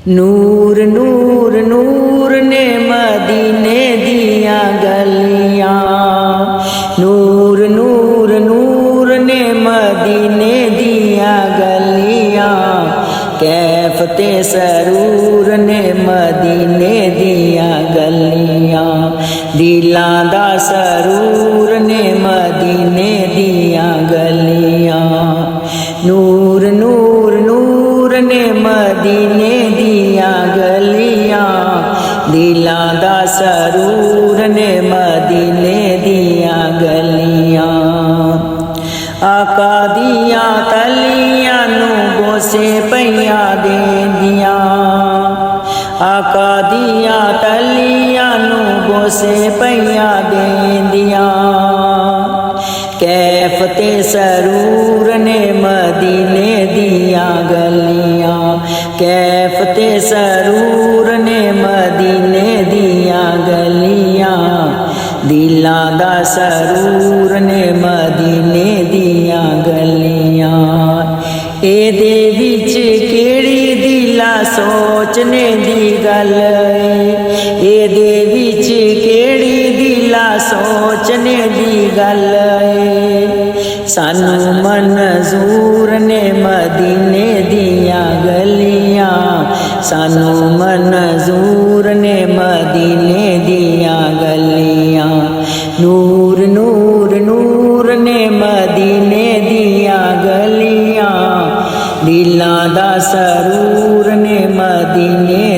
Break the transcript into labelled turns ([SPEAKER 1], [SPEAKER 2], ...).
[SPEAKER 1] नूर नूर नूर ने मदीने दिया गलियां, नूर नूर नूर ने मदीने दिया गलियां, कैफते सरूर ने मदीने दिया गलियां, दिलां दा सरूर ने मदीने दिया गलियां। नूर नूर नूर ने मदीने दिया गलियां, दिलां दा सरूर ने मदीने दिया गलियां। आका दिया तलियां नू बोसे पईयां देंदियां, आका दिया तलियां नू बोसे पईयां देंदियां, कैफते सरूर ने मदीने दिया गलियां, कैफते सरूर ने मदीने दिया गलियां, दिलां दा सरूर ने मदीने दिया गलियां। एदे विच केड़ी दिला सोचने दी गल ऐ, एदे विच केड़ी दिला सोचने दी गल ऐ, सानू मंजूर ने मदीने दिया गलियां, सानू मंजूर ने मदीने दिया गलियां। नूर नूर नूर ने मदीने दिया गलियां, दिलां दा सरूर ने मदीने